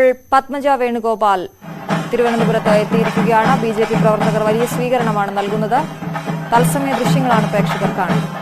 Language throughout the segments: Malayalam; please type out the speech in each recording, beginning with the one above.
പത്മജ വേണുഗോപാൽ തിരുവനന്തപുരത്ത് എത്തിയിരിക്കുകയാണ്. ബിജെപി പ്രവർത്തകർ വലിയ സ്വീകരണമാണ് നൽകുന്നത്. തത്സമയ ദൃശ്യങ്ങളാണ് പ്രേക്ഷകർ കാണുന്നത്.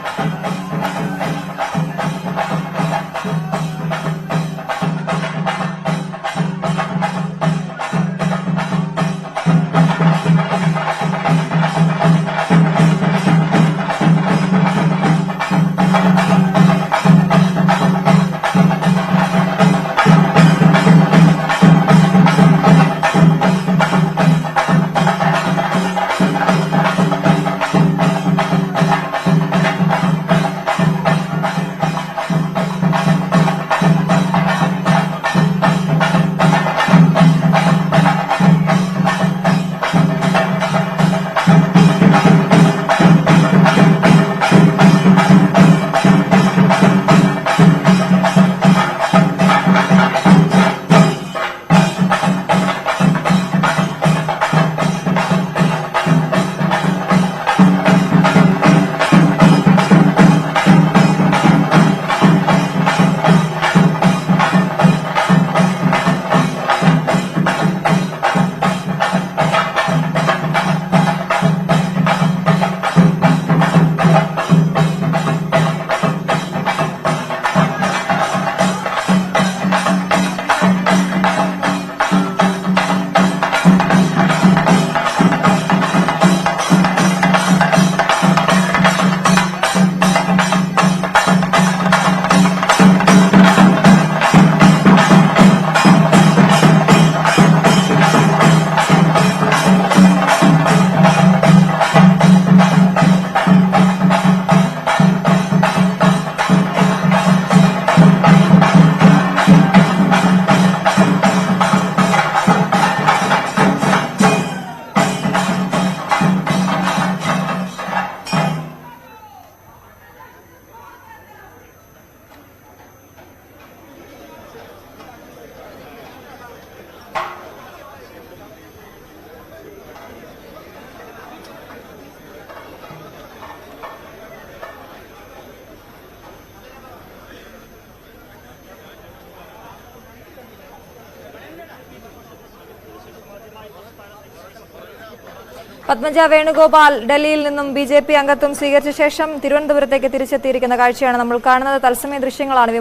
പത്മജ വേണുഗോപാൽ ഡൽഹിയിൽ നിന്നും ബിജെപി അംഗത്വം സ്വീകരിച്ച ശേഷം തിരുവനന്തപുരത്തേക്ക് തിരിച്ചെത്തിയിരിക്കുന്ന കാഴ്ചയാണ് നമ്മൾ കാണുന്നത്. തത്സമയ ദൃശ്യങ്ങളാണ്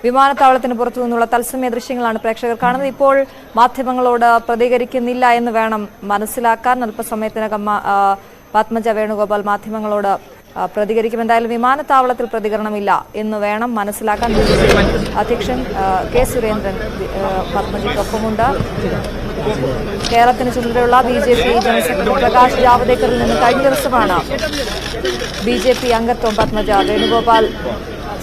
വിമാനത്താവളത്തിന് പുറത്തു നിന്നുള്ള തത്സമയ ദൃശ്യങ്ങളാണ് പ്രേക്ഷകർ കാണുന്നത്. ഇപ്പോൾ മാധ്യമങ്ങളോട് പ്രതികരിക്കുന്നില്ല എന്ന് വേണം മനസ്സിലാക്കാൻ. അല്പസമയത്തിനകം പത്മജ വേണുഗോപാൽ മാധ്യമങ്ങളോട് പ്രതികരിക്കും. എന്തായാലും വിമാനത്താവളത്തിൽ പ്രതികരണമില്ല എന്ന് വേണം മനസ്സിലാക്കാൻ. അധ്യക്ഷൻ കെ സുരേന്ദ്രൻ പത്മജയ്ക്കൊപ്പമുണ്ട്. കേരളത്തിന് ചുമതലയുള്ള ബിജെപി ജനറൽ സെക്രട്ടറി പ്രകാശ് ജാവദേക്കറിൽ നിന്ന് കഴിഞ്ഞ ദിവസമാണ് ബിജെപി അംഗത്വം പത്മജ വേണുഗോപാൽ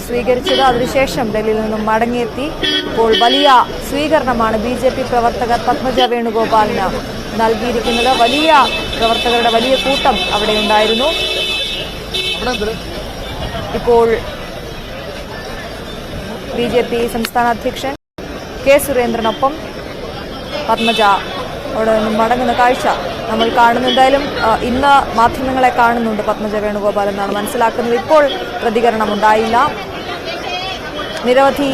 സ്വീകരിച്ചത്. അതിനുശേഷം ഡൽഹിയിൽ നിന്നും മടങ്ങിയെത്തി. ഇപ്പോൾ വലിയ സ്വീകരണമാണ് ബിജെപി പ്രവർത്തകർ പത്മജ വേണുഗോപാലിന് നൽകിയിരിക്കുന്നത്. വലിയ പ്രവർത്തകരുടെ വലിയ കൂട്ടം അവിടെ ഉണ്ടായിരുന്നു. ഇപ്പോൾ ബിജെപി സംസ്ഥാന അധ്യക്ഷൻ കെ സുരേന്ദ്രനൊപ്പം പത്മജ അവിടെ നിന്നും മടങ്ങുന്ന കാഴ്ച നമ്മൾ കാണുന്നു. എന്തായാലും ഇന്ന് മാധ്യമങ്ങളെ കാണുന്നുണ്ട് പത്മജ വേണുഗോപാൽ എന്നാണ് മനസ്സിലാക്കുന്നത്. ഇപ്പോൾ പ്രതികരണമുണ്ടായില്ല. നിരവധി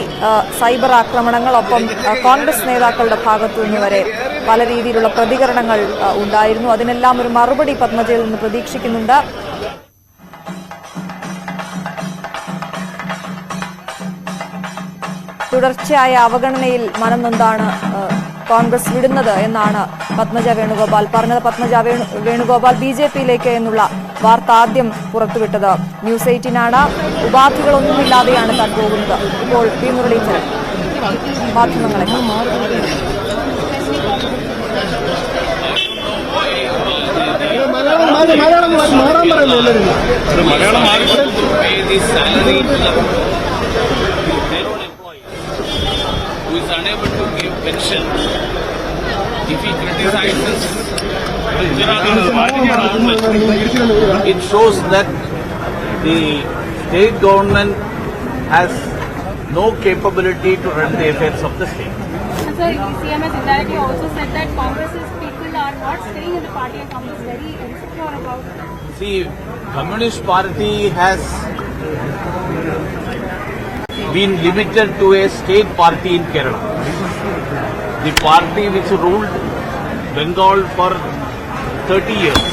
സൈബർ ആക്രമണങ്ങൾ, ഒപ്പം കോൺഗ്രസ് നേതാക്കളുടെ ഭാഗത്തു നിന്ന് വരെ പല രീതിയിലുള്ള പ്രതികരണങ്ങൾ ഉണ്ടായിരുന്നു. അതിനെല്ലാം ഒരു മറുപടി പത്മജയിൽ നിന്ന് പ്രതീക്ഷിക്കുന്നുണ്ട്. തുടർച്ചയായ അവഗണനയിൽ മനംനൊന്താണ് കോൺഗ്രസ് വിടുന്നത് എന്നാണ് പത്മജ വേണുഗോപാൽ പറഞ്ഞത്. പത്മജ വേണുഗോപാൽ ബിജെപിയിലേക്ക് എന്നുള്ള വാർത്ത ആദ്യം പുറത്തുവിട്ടത് ന്യൂസ് 18 ഉപാധികളൊന്നുമില്ലാതെയാണ് താൻ പോകുന്നത്. ഇപ്പോൾ പി മുരളീധരൻ മാധ്യമങ്ങളെ who is unable to give pension if he criticizes it shows that the state government has no capability to run the affairs of the state. Sir, CM has indirectly also said that Congress's people are not staying in the party and Congress is very insecure about it. See, Communist Party has been limited to a state party in Kerala. the party which ruled Bengal for 30 years.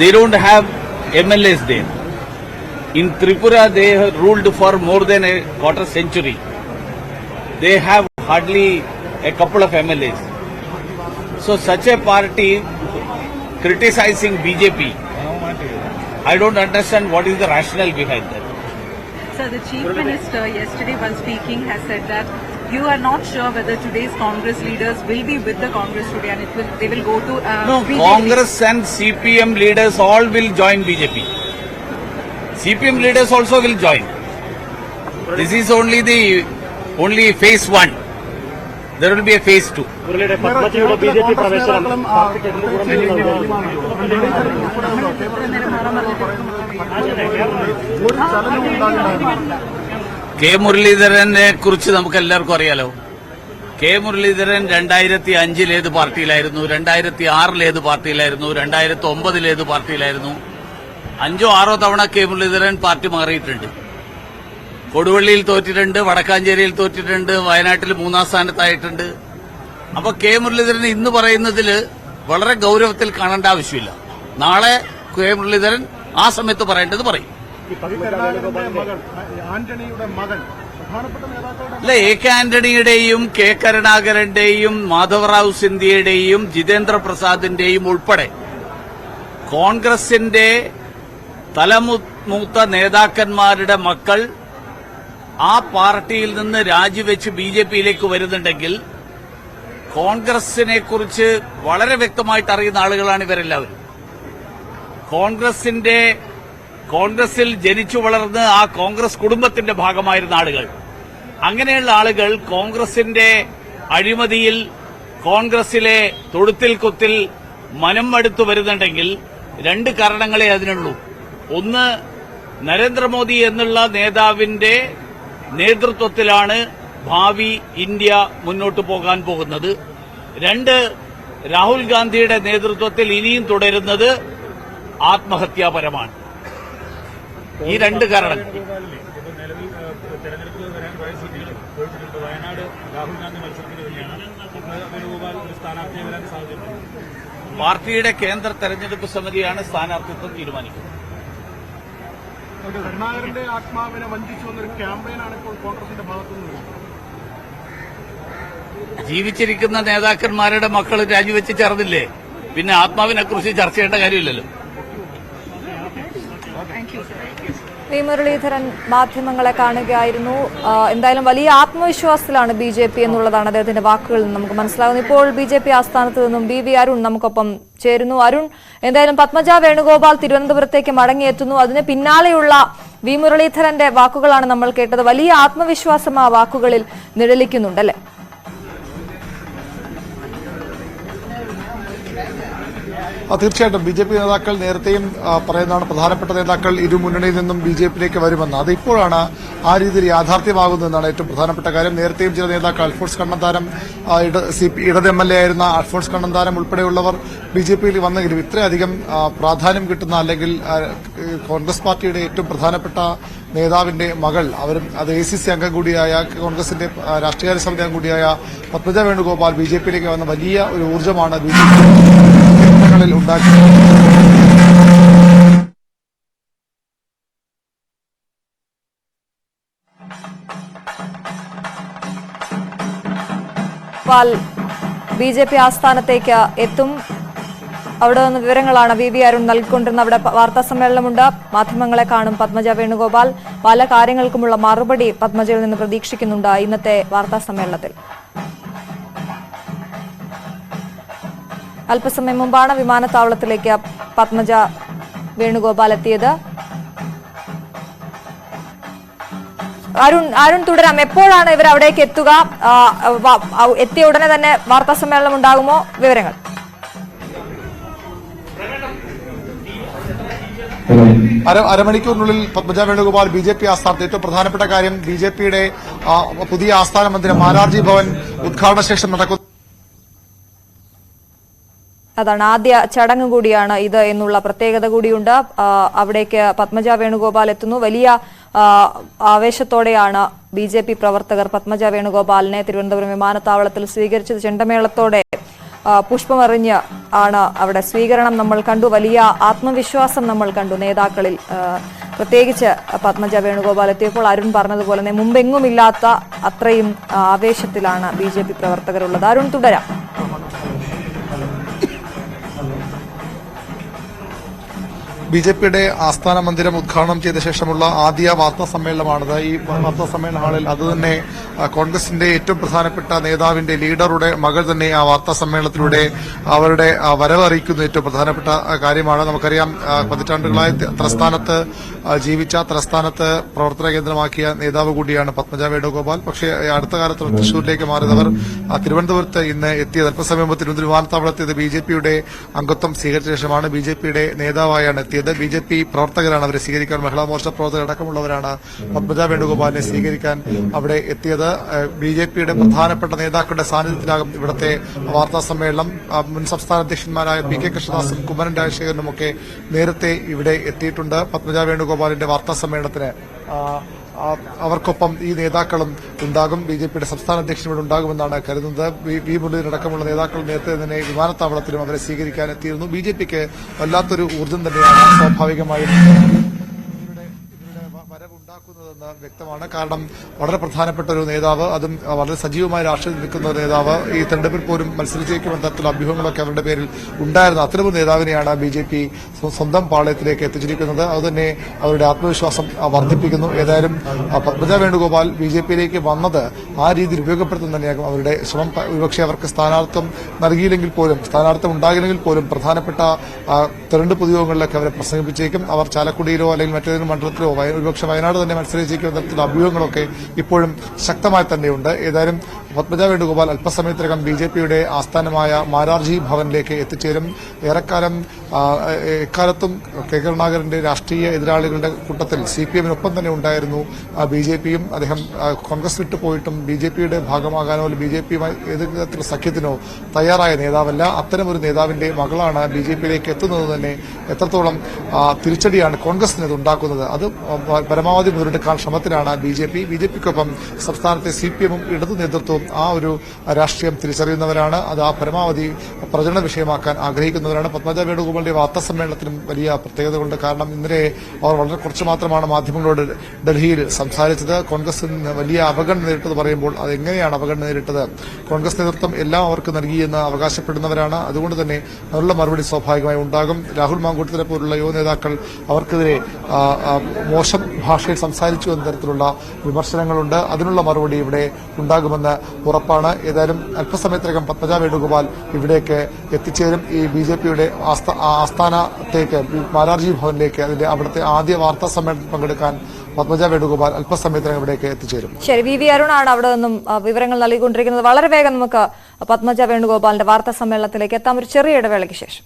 They don't have MLAs there. In Tripura, they have ruled for more than a quarter century. They have hardly a couple of MLAs. So such a party criticizing BJP, I don't understand what is the rationale behind that. Sir, the Chief Minister yesterday while speaking has said that you are not sure whether today's Congress leaders will be with the Congress today and they will go to No, BJP. Congress and CPM leaders all will join BJP. CPM leaders also will join. This is only phase 1. There will be a phase 2. BJP പ്രവേശനം കെ മുരളീധരനെ കുറിച്ച് നമുക്ക് എല്ലാവർക്കും അറിയാലോ. കെ മുരളീധരൻ 2005 ഏത് പാർട്ടിയിലായിരുന്നു, 2006 ഏത് പാർട്ടിയിലായിരുന്നു, 2009 ഏത് പാർട്ടിയിലായിരുന്നു. 5 or 6 തവണ കെ മുരളീധരൻ പാർട്ടി മാറിയിട്ടുണ്ട്. കൊടുവള്ളിയിൽ തോറ്റിട്ടുണ്ട്, വടക്കാഞ്ചേരിയിൽ തോറ്റിട്ടുണ്ട്, വയനാട്ടിൽ 3ാം സ്ഥാനത്തായിട്ടുണ്ട്. അപ്പൊ കെ മുരളീധരൻ ഇന്ന് പറയുന്നതിൽ വളരെ ഗൌരവത്തിൽ കാണേണ്ട ആവശ്യമില്ല. നാളെ കെ മുരളീധരൻ ആ സമയത്ത് പറയേണ്ടത് പറയും. അല്ല, എ കെ ആന്റണിയുടെയും കെ കരുണാകരന്റെയും മാധവറാവു സിന്ധ്യയുടെയും ജിതേന്ദ്ര പ്രസാദിന്റെയും ഉൾപ്പെടെ കോൺഗ്രസിന്റെ തലമൂത്ത നേതാക്കന്മാരുടെ മക്കൾ ആ പാർട്ടിയിൽ നിന്ന് രാജിവെച്ച് BJPയിലേക്ക് വരുന്നുണ്ടെങ്കിൽ കോൺഗ്രസിനെ കുറിച്ച് വളരെ വ്യക്തമായിട്ട് അറിയുന്ന ആളുകളാണ് ഇവരെല്ലാവരും. കോൺഗ്രസിൽ ജനിച്ചു വളർന്ന് ആ കോൺഗ്രസ് കുടുംബത്തിന്റെ ഭാഗമായിരുന്ന ആളുകൾ. അങ്ങനെയുള്ള ആളുകൾ കോൺഗ്രസിന്റെ അഴിമതിയിൽ, കോൺഗ്രസിലെ തൊഴുത്തിൽ കുത്തിൽ മനം മടുത്തു വരുന്നുണ്ടെങ്കിൽ 2 കാരണങ്ങളെ അതിനുള്ളൂ. ഒന്ന്, നരേന്ദ്രമോദി എന്നുള്ള നേതാവിന്റെ നേതൃത്വത്തിലാണ് ഭാവി ഇന്ത്യ മുന്നോട്ട് പോകാൻ പോകുന്നത്. 2, രാഹുൽ ഗാന്ധിയുടെ നേതൃത്വത്തിൽ ഇനിയും തുടരുന്നത് ആത്മഹത്യാപരമാണ്. ഈ 2 കാരണങ്ങൾ. പാർട്ടിയുടെ കേന്ദ്ര തെരഞ്ഞെടുപ്പ് സമിതിയാണ് സ്ഥാനാർത്ഥിത്വം തീരുമാനിക്കുന്നത്. കരുണാകരന്റെ ആത്മാവിനെ വഞ്ചിച്ചു എന്നൊരു ക്യാമ്പയിനാണ് ഇപ്പോൾ കോൺഗ്രസിന്റെ ഭാഗത്തുനിന്ന്. ജീവിച്ചിരിക്കുന്ന നേതാക്കന്മാരുടെ മക്കൾ രാജിവെച്ച് ചേർന്നില്ലേ, പിന്നെ ആത്മാവിനെ കുറിച്ച് ചർച്ച ചെയ്യേണ്ട കാര്യമില്ലല്ലോ. വി മുരളീധരൻ മാധ്യമങ്ങളെ കാണുകയായിരുന്നു. എന്തായാലും വലിയ ആത്മവിശ്വാസത്തിലാണ് BJP എന്നുള്ളതാണ് അദ്ദേഹത്തിന്റെ വാക്കുകളിൽ നിന്ന് നമുക്ക് മനസ്സിലാകുന്നത്. ഇപ്പോൾ BJP ആസ്ഥാനത്ത് നിന്നും BV അരുൺ നമുക്കൊപ്പം ചേരുന്നു. അരുൺ, എന്തായാലും പത്മജ വേണുഗോപാൽ തിരുവനന്തപുരത്തേക്ക് മടങ്ങിയെത്തുന്നു. അതിന് പിന്നാലെയുള്ള വി മുരളീധരന്റെ വാക്കുകളാണ് നമ്മൾ കേട്ടത്. വലിയ ആത്മവിശ്വാസം ആ വാക്കുകളിൽ നിഴലിക്കുന്നുണ്ടല്ലേ? തീർച്ചയായിട്ടും BJP നേതാക്കൾ നേരത്തെയും പറയുന്നതാണ്, പ്രധാനപ്പെട്ട നേതാക്കൾ ഇരു മുന്നണിയിൽ നിന്നും BJPയിലേക്ക് വരുമെന്ന്. അത് ഇപ്പോഴാണ് ആ രീതിയിൽ യാഥാർത്ഥ്യമാകുന്നതെന്നാണ് ഏറ്റവും പ്രധാനപ്പെട്ട കാര്യം. നേരത്തെയും ചില നേതാക്കൾ, അൽഫോൺസ് കണ്ണന്താനം ഇടത് MLA ആയിരുന്ന അൽഫോൺസ് കണ്ണന്താനം ഉൾപ്പെടെയുള്ളവർ BJPയിൽ വന്നെങ്കിലും ഇത്രയധികം പ്രാധാന്യം കിട്ടുന്ന, അല്ലെങ്കിൽ കോൺഗ്രസ് പാർട്ടിയുടെ ഏറ്റവും പ്രധാനപ്പെട്ട നേതാവിന്റെ മകൾ, അവരും അത് ACC അംഗം കൂടിയായ, കോൺഗ്രസിന്റെ രാഷ്ട്രീയകാര്യ സമിതി അംഗം കൂടിയായ പത്മജ വേണുഗോപാൽ BJPയിലേക്ക് വന്ന വലിയ ഒരു ഊർജ്ജമാണ് ിൽ ഉണ്ടാക്കി. BJP ആസ്ഥാനത്തേക്ക് എത്തും. അവിടെ നിന്ന് വിവരങ്ങളാണ് VV അരുൺ നൽകിക്കൊണ്ടിരുന്ന. അവിടെ വാർത്താ സമ്മേളനമുണ്ട്. മാധ്യമങ്ങളെ കാണും പത്മജ വേണുഗോപാൽ. പല കാര്യങ്ങൾക്കുമുള്ള മറുപടി പത്മജയിൽ നിന്ന് പ്രതീക്ഷിക്കുന്നുണ്ട് ഇന്നത്തെ വാർത്താ സമ്മേളനത്തിൽ. അല്പസമയം മുമ്പാണ് വിമാനത്താവളത്തിലേക്ക് പത്മജ വേണുഗോപാൽ എത്തിയത്. അരുൺ തുടരാം. എപ്പോഴാണ് ഇവർ അവിടേക്ക് എത്തുക? എത്തിയ ഉടനെ തന്നെ വാർത്താ സമ്മേളനം ഉണ്ടാകുമോ? വിവരങ്ങൾ. അരമണിക്കൂറിനുള്ളിൽ പത്മജ വേണുഗോപാൽ BJP ആസ്ഥാനത്ത്. ഏറ്റവും പ്രധാനപ്പെട്ട കാര്യം, BJPയുടെ പുതിയ ആസ്ഥാന മന്ദിരം മാരാർജി ഭവൻ ഉദ്ഘാടന ശേഷം നടക്കുന്ന അതാണ് ആദ്യ ചടങ്ങ് കൂടിയാണ് ഇത് എന്നുള്ള പ്രത്യേകത കൂടിയുണ്ട്. അവിടേക്ക് പത്മജ വേണുഗോപാൽ എത്തുന്നു. വലിയ ആവേശത്തോടെയാണ് BJP പ്രവർത്തകർ പത്മജ വേണുഗോപാലിനെ തിരുവനന്തപുരം വിമാനത്താവളത്തിൽ സ്വീകരിച്ചത്. ചെണ്ടമേളത്തോടെ പുഷ്പമെറിഞ്ഞ് ആണ് അവിടെ സ്വീകരണം നമ്മൾ കണ്ടു. വലിയ ആത്മവിശ്വാസം നമ്മൾ കണ്ടു നേതാക്കളിൽ, പ്രത്യേകിച്ച് പത്മജ വേണുഗോപാൽ എത്തിയപ്പോൾ അരുൺ പറഞ്ഞതുപോലെ തന്നെ മുമ്പെങ്ങുമില്ലാത്ത അത്രയും ആവേശത്തിലാണ് BJP പ്രവർത്തകരുള്ളത്. അരുൺ, തുടരാം. BJPയുടെ ആസ്ഥാന മന്ദിരം ഉദ്ഘാടനം ചെയ്ത ശേഷമുള്ള ആദ്യ വാർത്താ സമ്മേളനമാണിത്. ഈ വാർത്താ സമ്മേളന ഹാളിൽ അതുതന്നെ കോൺഗ്രസിന്റെ ഏറ്റവും പ്രധാനപ്പെട്ട നേതാവിന്റെ ലീഡറുടെ മകൾ തന്നെ ആ വാർത്താ സമ്മേളനത്തിലൂടെ അവരുടെ വരവ് അറിയിക്കുന്ന ഏറ്റവും പ്രധാനപ്പെട്ട കാര്യമാണ്. നമുക്കറിയാം, പതിറ്റാണ്ടുകളായി തലസ്ഥാനത്ത് ജീവിച്ച, തലസ്ഥാനത്ത് പ്രവർത്തന കേന്ദ്രമാക്കിയ നേതാവ് കൂടിയാണ് പത്മജ വേണുഗോപാൽ. പക്ഷേ അടുത്ത കാലത്ത് തൃശൂരിലേക്ക് മാറിയവർ തിരുവനന്തപുരത്ത് ഇന്ന് എത്തിയത്, അല്പസമയം മുമ്പ് തിരുവനന്തപുരം വിമാനത്താവളത്തിയത് BJPയുടെ അംഗത്വം സ്വീകരിച്ച ശേഷമാണ്. BJPയുടെ നേതാവായാണ് എത്തിയത്. BJP പ്രവർത്തകരാണ് അവരെ സ്വീകരിക്കാൻ, മഹിളാ മോർച്ച പ്രവർത്തകർ അടക്കമുള്ളവരാണ് പത്മജ വേണുഗോപാലിനെ സ്വീകരിക്കാൻ അവിടെ എത്തിയത്. BJPയുടെ പ്രധാനപ്പെട്ട നേതാക്കളുടെ സാന്നിധ്യത്തിലാകും ഇവിടുത്തെ വാർത്താ സമ്മേളനം. മുൻ സംസ്ഥാന അധ്യക്ഷന്മാരായ PK കൃഷ്ണദാസും കുമ്മനം രാജശേഖരനും ഒക്കെ നേരത്തെ ഇവിടെ എത്തിയിട്ടുണ്ട്. പത്മജ വേണുഗോപാലിന്റെ വാർത്താ സമ്മേളനത്തിന് അവർക്കൊപ്പം ഈ നേതാക്കളും ഉണ്ടാകും. BJPയുടെ സംസ്ഥാന അധ്യക്ഷൻ ഇവിടെ ഉണ്ടാകുമെന്നാണ് കരുതുന്നത്. വി മുരളീധരനടക്കമുള്ള നേതാക്കൾ നേരത്തെ തന്നെ വിമാനത്താവളത്തിലും അവരെ സ്വീകരിക്കാൻ എത്തിയിരുന്നു. BJPക്ക് വല്ലാത്തൊരു ഊർജ്ജം തന്നെയാണ് സ്വാഭാവികമായും വരവുണ്ടാക്കുന്നതെന്ന് വ്യക്തമാണ്. കാരണം വളരെ പ്രധാനപ്പെട്ട ഒരു നേതാവ്, അതും വളരെ സജീവമായ രാഷ്ട്രീയത്തിൽ നിൽക്കുന്ന ഒരു നേതാവ്, ഈ തെരഞ്ഞെടുപ്പിൽ പോലും മത്സരിച്ചേക്കുമെന്ന തരത്തിലുള്ള അഭ്യൂഹങ്ങളൊക്കെ അവരുടെ പേരിൽ ഉണ്ടായിരുന്ന അത്തരമൊരു നേതാവിനെയാണ് BJP സ്വന്തം പാളയത്തിലേക്ക് എത്തിച്ചിരിക്കുന്നത്. അതുതന്നെ അവരുടെ ആത്മവിശ്വാസം വർദ്ധിപ്പിക്കുന്നു. ഏതായാലും പത്മജ വേണുഗോപാൽ BJPയിലേക്ക് വന്നത് ആ രീതിയിൽ ഉപയോഗപ്പെടുത്തുന്ന തന്നെയാകും അവരുടെ ശ്രമം. ഒരുപക്ഷെ അവർക്ക് സ്ഥാനാർത്ഥം നൽകിയില്ലെങ്കിൽ പോലും, സ്ഥാനാർത്ഥം ഉണ്ടാകില്ലെങ്കിൽ പോലും പ്രധാനപ്പെട്ട തെരഞ്ഞെടുപ്പ് പൊതുയോഗങ്ങളിലൊക്കെ അവരെ പ്രസംഗിപ്പിച്ചേക്കും. അവർ ചാലക്കുടിയിലോ അല്ലെങ്കിൽ മറ്റേതെങ്കിലും മണ്ഡലത്തിലോ ഒരുപക്ഷെ വയനാട് തന്നെ മത്സരിച്ചിരിക്കുന്ന തരത്തിലുള്ള അഭ്യൂഹങ്ങളൊക്കെ ഇപ്പോഴും ശക്തമായി തന്നെയുണ്ട്. ഏതായാലും പത്മജ വേണുഗോപാൽ അല്പസമയത്തിനകം BJPയുടെ ആസ്ഥാനമായ മാരാർജി ഭവനിലേക്ക് എത്തിച്ചേരും. ഏറെക്കാലം എക്കാലത്തും കെ കരുണാകരന്റെ രാഷ്ട്രീയ എതിരാളികളുടെ കൂട്ടത്തിൽ CPM-നൊപ്പം തന്നെ ഉണ്ടായിരുന്നു BJPയും. അദ്ദേഹം കോൺഗ്രസ് വിട്ടു പോയിട്ടും BJPയുടെ ഭാഗമാകാനോ BJPയുമായി ഏതെങ്കിലും തരത്തിലുള്ള സഖ്യത്തിനോ തയ്യാറായ നേതാവല്ല. അത്തരമൊരു നേതാവിന്റെ മകളാണ് BJPയിലേക്ക് എത്തുന്നത് തന്നെ എത്രത്തോളം തിരിച്ചടിയാണ് കോൺഗ്രസിന് ഇത് ഉണ്ടാക്കുന്നത്. അത് പരമാവധി മുതലെടുക്കാൻ ശ്രമത്തിലാണ് BJPക്കൊപ്പം സംസ്ഥാനത്തെ CPM-ഉം ഇടതു നേതൃത്വവും ആ ഒരു രാഷ്ട്രീയം തിരിച്ചറിയുന്നവരാണ്. അത് ആ പരമാവധി പ്രചരണ വിഷയമാക്കാൻ ആഗ്രഹിക്കുന്നവരാണ്. പത്മജ വേണുഗോപാലിന്റെ വാർത്താ സമ്മേളനത്തിനും വലിയ പ്രത്യേകതകളുണ്ട്. കാരണം ഇന്നലെ അവർ വളരെ കുറച്ച് മാത്രമാണ് മാധ്യമങ്ങളോട് ഡൽഹിയിൽ സംസാരിച്ചത്. കോൺഗ്രസിന് വലിയ അവഗണന നേരിട്ടത് പറയുമ്പോൾ അതെങ്ങനെയാണ് അവഗണന നേരിട്ടത്? കോൺഗ്രസ് നേതൃത്വം എല്ലാം അവർക്ക് നൽകിയെന്ന് അവകാശപ്പെടുന്നവരാണ്. അതുകൊണ്ട് തന്നെ അതിനുള്ള മറുപടി സ്വാഭാവികമായി ഉണ്ടാകും. രാഹുൽ മാങ്കൂട്ടത്തിനെ പോലുള്ള യുവ നേതാക്കൾ അവർക്കെതിരെ മോശം ഭാഷയിൽ സംസാരിച്ചു എന്ന തരത്തിലുള്ള വിമർശനങ്ങളുണ്ട്. അതിനുള്ള മറുപടി ഇവിടെ ഉണ്ടാകുമെന്ന് ഉറപ്പാണ്. ഏതായാലും അല്പസമയത്തിനകം പത്മജ വേണുഗോപാൽ ഇവിടേക്ക് എത്തിച്ചേരും. ഈ BJPയുടെ ആസ്ഥാനത്തേക്ക്, മാരാർജി ഭവനിലേക്ക്, അവിടുത്തെ ആദ്യ വാർത്താ സമ്മേളനത്തിൽ പങ്കെടുക്കാൻ പത്മജ വേണുഗോപാൽ അല്പസമയത്തിനകം ഇവിടേക്ക് എത്തിച്ചേരും. ശരി, VV അരുണാണ് അവിടെ നിന്നും വിവരങ്ങൾ നൽകിക്കൊണ്ടിരിക്കുന്നത്. വളരെ വേഗം നമുക്ക് പത്മജ വേണുഗോപാലിന്റെ വാർത്താ സമ്മേളനത്തിലേക്ക് എത്താം, ഒരു ചെറിയ ഇടവേളയ്ക്ക് ശേഷം.